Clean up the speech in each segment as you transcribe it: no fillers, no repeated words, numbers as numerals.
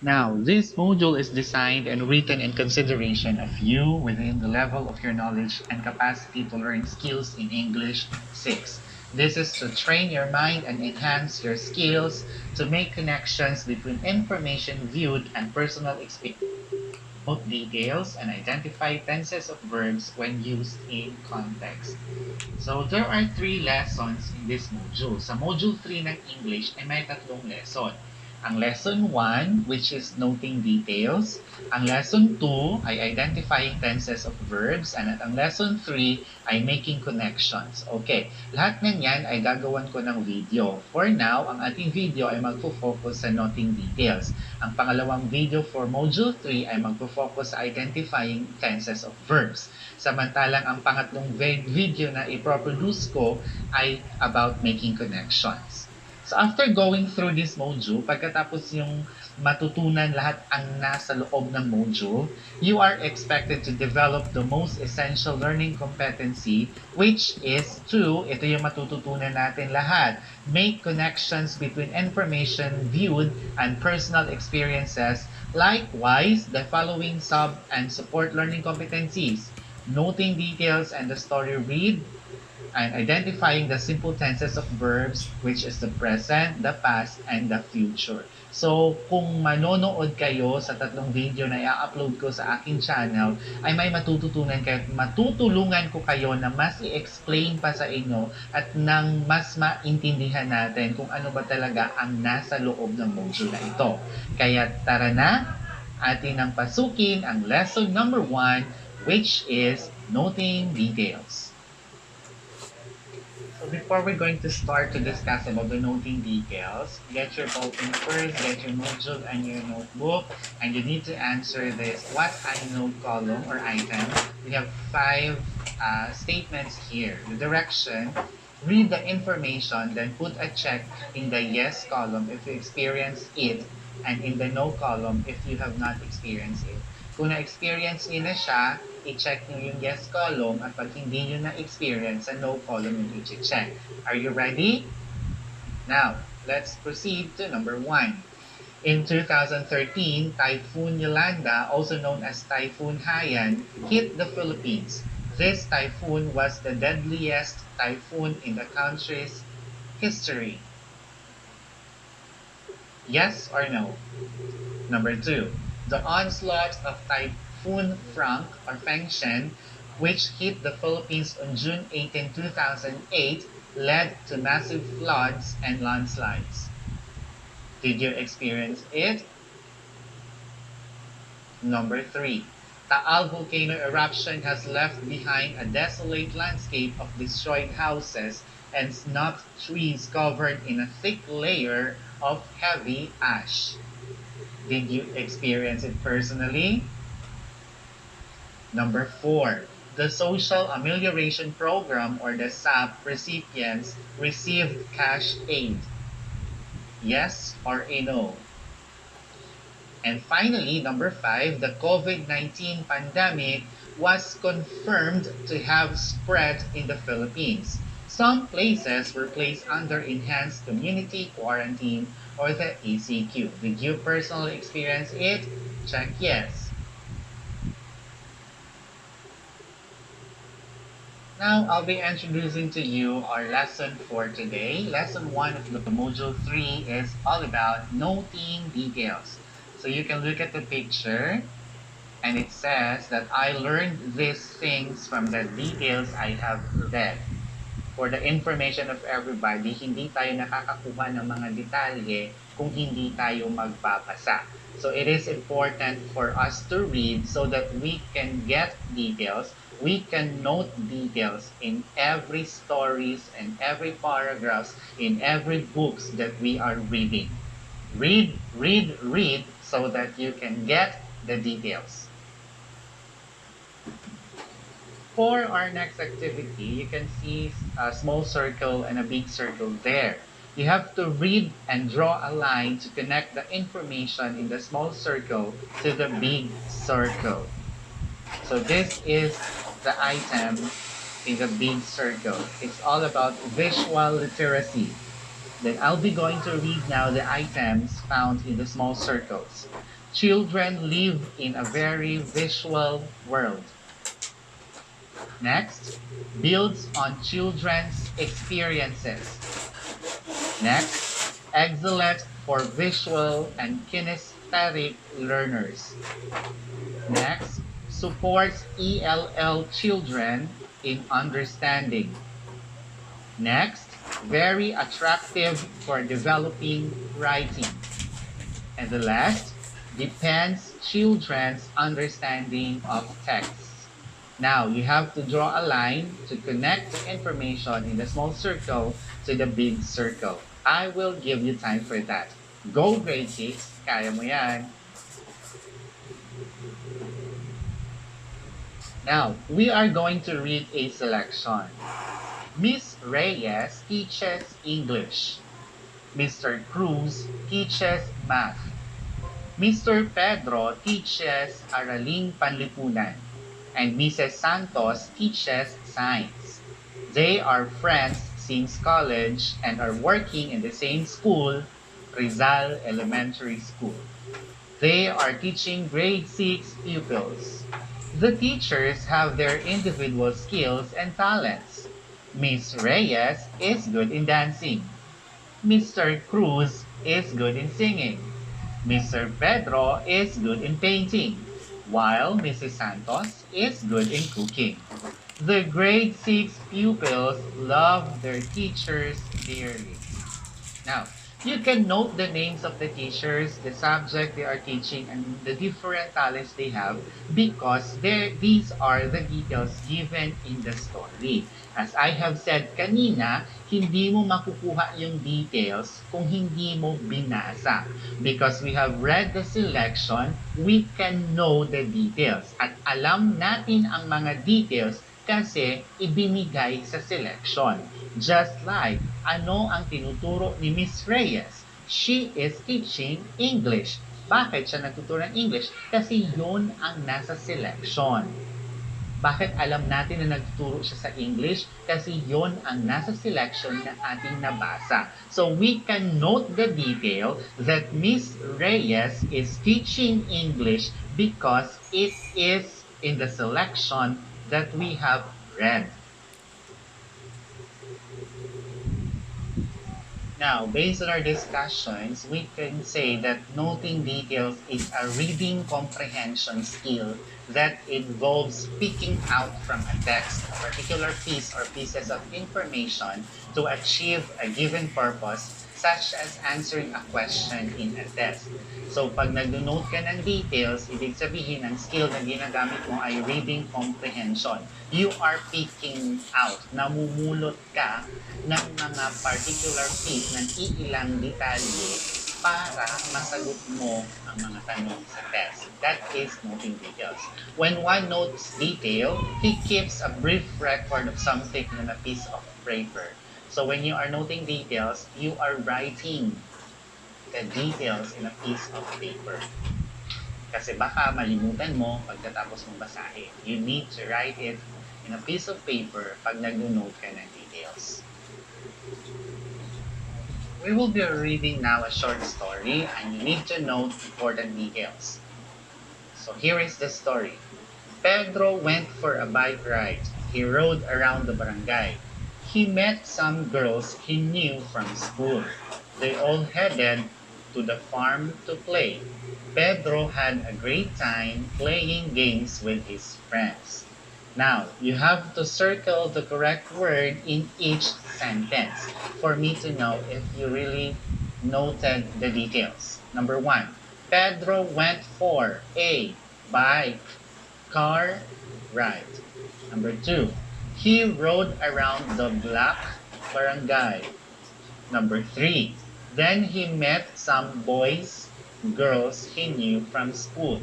Now, this module is designed and written in consideration of you within the level of your knowledge and capacity to learn skills in English 6. This is to train your mind and enhance your skills to make connections between information viewed and personal experience. Note details and identify tenses of verbs when used in context. So, there are three lessons in this module. Sa module 3 ng English ay may tatlong lesson. Ang lesson 1, which is noting details. Ang lesson 2 ay identifying tenses of verbs. And at ang lesson 3 ay making connections. Okay, lahat ng yan ay gagawan ko ng video. For now, ang ating video ay magpo-focus sa noting details. Ang pangalawang video for module 3 ay magpo-focus sa identifying tenses of verbs. Samantalang ang pangatlong video na iproproduce ko ay about making connections. So after going through this module, pagkatapos yung matutunan lahat ang nasa loob ng module, you are expected to develop the most essential learning competency, which is ito yung matututunan natin lahat, make connections between information viewed and personal experiences. Likewise, the following sub and support learning competencies: noting details and the story read, and identifying the simple tenses of verbs, which is the present, the past, and the future. So, kung manonood kayo sa tatlong video na i-upload ko sa aking channel, ay may matututunan kayo, matutulungan ko kayo na mas i-explain pa sa inyo at nang mas maintindihan natin kung ano ba talaga ang nasa loob ng module na ito. Kaya tara na, atin ang pasukin ang lesson number 1, which is noting details. So before we're going to start to discuss about the noting details, get your ballpen first, get your module and your notebook, and you need to answer this what I note column or item. We have 5 statements here. The direction, read the information, then put a check in the yes column if you experience it, and in the no column if you have not experienced it. Kung na-experience niyo na siya, i-check niyo yung yes column, at pag hindi niyo na-experience, sa no column yung i-check. Are you ready? Now, let's proceed to number 1. In 2013, Typhoon Yolanda, also known as Typhoon Haiyan, hit the Philippines. This typhoon was the deadliest typhoon in the country's history. Yes or no? Number 2. The onslaught of Typhoon Frank or Fengshen, which hit the Philippines on June 18, 2008, led to massive floods and landslides. Did you experience it? Number 3. Taal volcano eruption has left behind a desolate landscape of destroyed houses and knocked trees covered in a thick layer of heavy ash. Did you experience it personally? Number 4. The Social Amelioration Program or the SAP recipients received cash aid. Yes or a no? And finally, number 5, the COVID-19 pandemic was confirmed to have spread in the Philippines. Some places were placed under enhanced community quarantine or the ECQ. Did you personally experience it? Check yes. Now, I'll be introducing to you our lesson for today. Lesson 1 of the module 3 is all about noting details. So you can look at the picture and it says that I learned these things from the details I have read. For the information of everybody, hindi tayo nakakakuha ng mga detalye kung hindi tayo magbabasa. So it is important for us to read so that we can get details. We can note details in every stories and every paragraphs in every books that we are reading. Read, read, read so that you can get the details. For our next activity, you can see a small circle and a big circle there. You have to read and draw a line to connect the information in the small circle to the big circle. So this is the item in the big circle. It's all about visual literacy. Then I'll be going to read now the items found in the small circles. Children live in a very visual world. Next, builds on children's experiences. Next, excellent for visual and kinesthetic learners. Next, supports ELL children in understanding. Next, very attractive for developing writing. And the last, depends children's understanding of texts. Now, you have to draw a line to connect the information in the small circle to the big circle. I will give you time for that. Go, grade 6. Kaya mo yan. Now, we are going to read a selection. Miss Reyes teaches English. Mr. Cruz teaches math. Mr. Pedro teaches Araling Panlipunan. And Mrs. Santos teaches science. They are friends since college and are working in the same school, Rizal Elementary School. They are teaching grade 6 pupils. The teachers have their individual skills and talents. Miss Reyes is good in dancing. Mr. Cruz is good in singing. Mr. Pedro is good in painting, while Mrs. Santos is good in cooking. The grade 6 pupils love their teachers dearly. Now, you can note the names of the teachers, the subject they are teaching, and the different talents they have because these are the details given in the story. As I have said kanina, hindi mo makukuha yung details kung hindi mo binasa. Because we have read the selection, we can know the details. At alam natin ang mga details kasi ibinigay sa selection. Just like, ano ang tinuturo ni Miss Reyes? She is teaching English. Bakit siya nagtuturo ng English? Kasi yun ang nasa selection. Bakit alam natin na nagtuturo siya sa English? Kasi yon ang nasa selection na ating nabasa. So we can note the detail that Miss Reyes is teaching English because it is in the selection that we have read. Now, based on our discussions, we can say that noting details is a reading comprehension skill that involves picking out from a text a particular piece or pieces of information to achieve a given purpose, such as answering a question in a test. So, pag nag-note ka ng details, ibig sabihin ang skill na ginagamit mo ay reading comprehension. You are picking out, namumulot ka ng mga particular piece ng iilang detalye para masagot mo ang mga tanong sa test. That is noting details. When one notes detail, he keeps a brief record of something on a piece of paper. So when you are noting details, you are writing the details in a piece of paper. Kasi baka malimutan mo pagkatapos mong basahin. You need to write it in a piece of paper pag nag-note ka ng details. We will be reading now a short story and you need to note important details. So here is the story. Pedro went for a bike ride. He rode around the barangay. He met some girls he knew from school. They all headed to the farm to play. Pedro had a great time playing games with his friends. Now, you have to circle the correct word in each sentence for me to know if you really noted the details. Number 1, Pedro went for a bike, car, ride. Number 2, he rode around the block, barangay. Number 3, then he met some boys, girls he knew from school.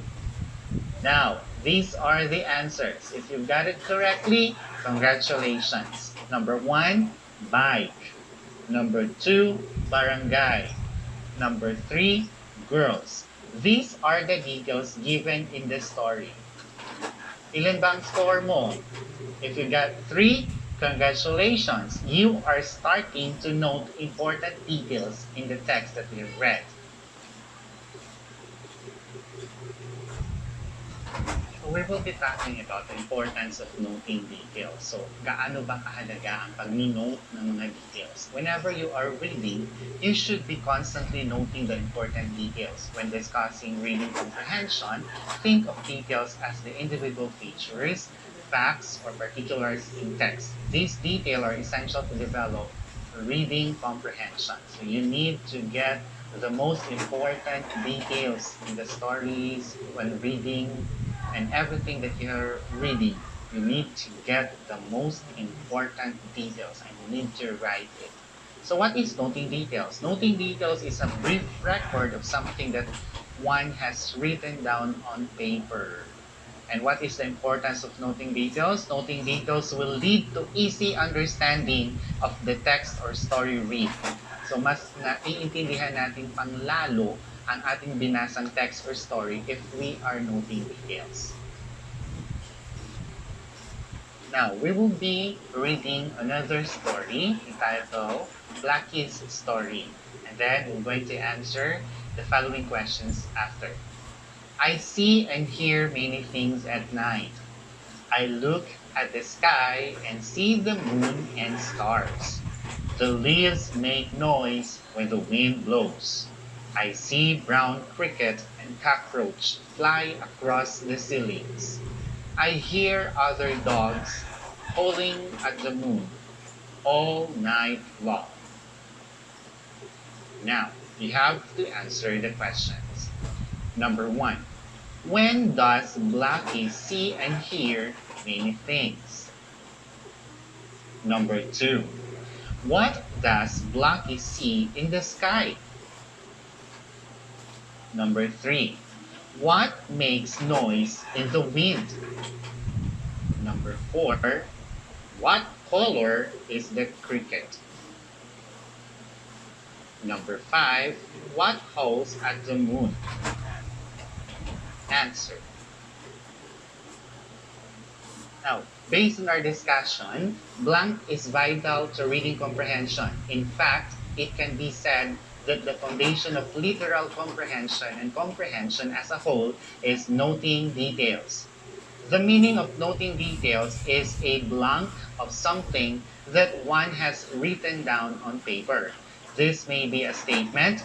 Now, these are the answers. If you got it correctly, congratulations. Number 1, bike. Number 2, barangay. Number 3, girls. These are the details given in the story. Ilan ba ang score mo? If you got 3, Congratulations, you are starting to note important details in the text that we have read. So we will be talking about the importance of noting details. So, gaano ba kahalaga ang pag-note ng mga details? Whenever you are reading, you should be constantly noting the important details. When discussing reading comprehension, think of details as the individual features, facts, or particulars in text. These details are essential to develop reading comprehension. So you need to get the most important details in the stories when reading and everything that you're reading. You need to get the most important details and you need to write it. So what is noting details? Noting details is a brief record of something that one has written down on paper. And what is the importance of noting details? Noting details will lead to easy understanding of the text or story read. So mas naiintindihan natin pang lalo ang ating binasang text or story if we are noting details. Now, we will be reading another story entitled Blackie's Story. And then we're going to answer the following questions after. I see and hear many things at night. I look at the sky and see the moon and stars. The leaves make noise when the wind blows. I see brown cricket and cockroach fly across the ceilings. I hear other dogs howling at the moon all night long. Now, you have to answer the questions. Number 1. When does Blackie see and hear many things? Number 2. What does Blackie see in the sky? Number 3. What makes noise in the wind? Number 4. What color is the cricket? Number 5. What howls at the moon? Answer. Now, based on our discussion, blank is vital to reading comprehension. In fact, it can be said that the foundation of literal comprehension and comprehension as a whole is noting details. The meaning of noting details is a blank of something that one has written down on paper. This may be a statement,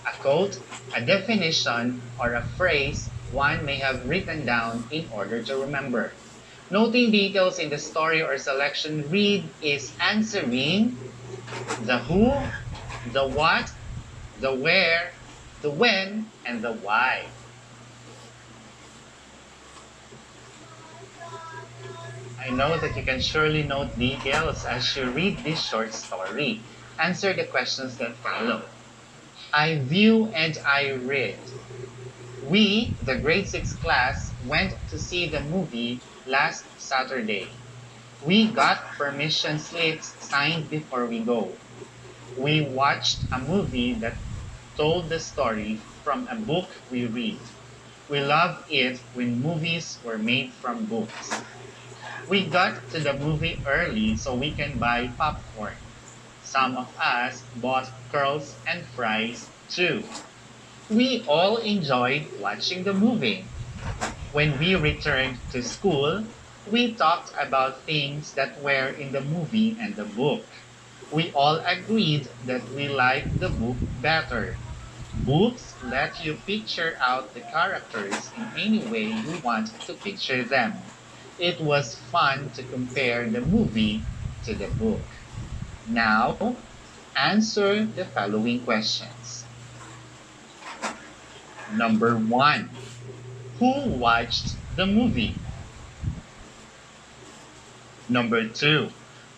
a quote, a definition, or a phrase one may have written down in order to remember. Noting details in the story or selection read is answering the who, the what, the where, the when, and the why. I know that you can surely note details as you read this short story. Answer the questions that follow. I view and I read. We, the grade 6 class, went to see the movie last Saturday. We got permission slips signed before we go. We watched a movie that told the story from a book we read. We love it when movies were made from books. We got to the movie early so we can buy popcorn. Some of us bought curls and fries too. We all enjoyed watching the movie. When we returned to school, we talked about things that were in the movie and the book. We all agreed that we liked the book better. Books let you picture out the characters in any way you want to picture them. It was fun to compare the movie to the book. Now, answer the following questions. Number 1. Who watched the movie? Number 2.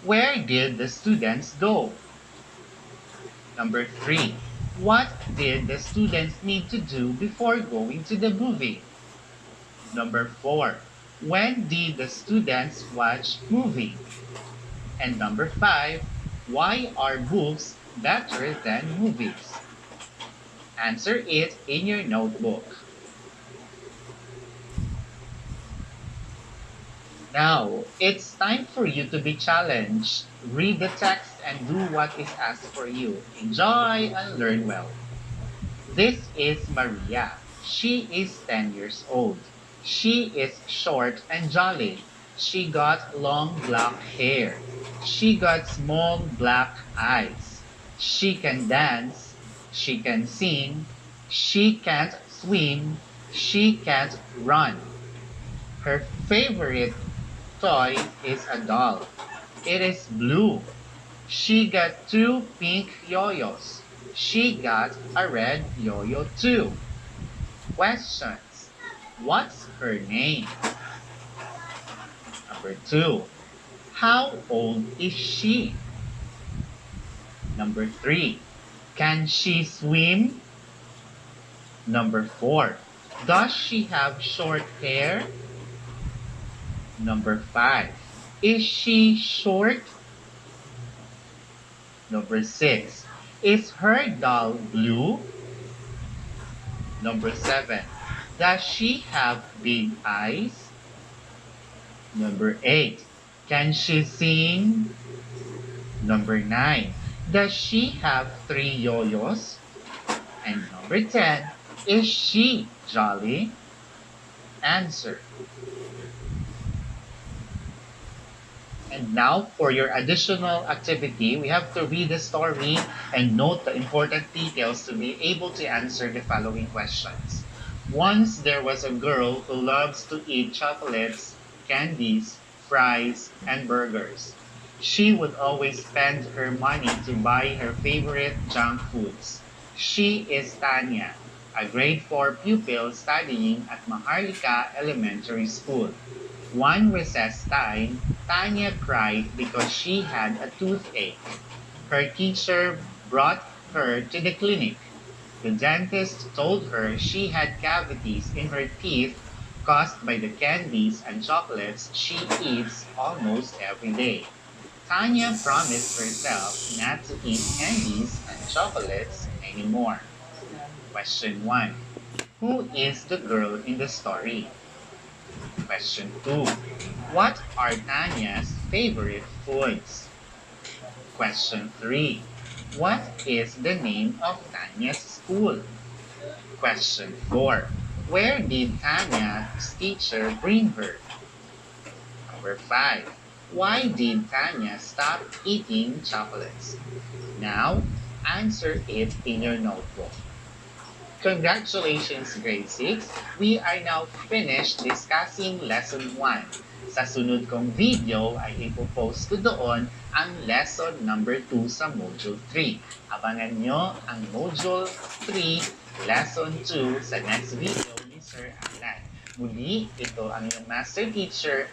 Where did the students go? Number 3. What did the students need to do before going to the movie? Number 4. When did the students watch movie? And number 5. Why are books better than movies? Answer it in your notebook. Now, it's time for you to be challenged. Read the text and do what is asked for you. Enjoy and learn well. This is Maria. She is 10 years old. She is short and jolly. She got long black hair. She got small black eyes. She can dance. She can sing. She can't swim. She can't run. Her favorite toy is a doll. It is blue. She got two pink yo-yos. She got a red yo-yo too. Questions. What's her name? Number 2. How old is she? Number 3. Can she swim? Number 4. Does she have short hair? Number 5. Is she short? Number 6. Is her doll blue? Number 7. Does she have big eyes? Number 8. Can she sing? Number 9. Does she have 3 yo-yos? And number 10. Is she jolly? Answer. And now, for your additional activity, we have to read the story and note the important details to be able to answer the following questions. Once there was a girl who loves to eat chocolates, candies, fries, and burgers. She would always spend her money to buy her favorite junk foods. She is Tanya, a grade 4 pupil studying at Maharlika Elementary School. One recess time, Tanya cried because she had a toothache. Her teacher brought her to the clinic. The dentist told her she had cavities in her teeth caused by the candies and chocolates she eats almost every day. Tanya promised herself not to eat candies and chocolates anymore. Question 1. Who is the girl in the story? Question 2. What are Tanya's favorite foods? Question 3. What is the name of Tanya's school? Question 4. Where did Tanya's teacher bring her? Number 5. Why did Tanya stop eating chocolates? Now, answer it in your notebook. Congratulations, grade 6! We are now finished discussing lesson 1. Sa sunod kong video ay ipopost ko doon ang lesson number 2 sa module 3. Abangan nyo ang module 3, lesson 2 sa next video ni Sir Alan. Muli, ito ang iyong master teacher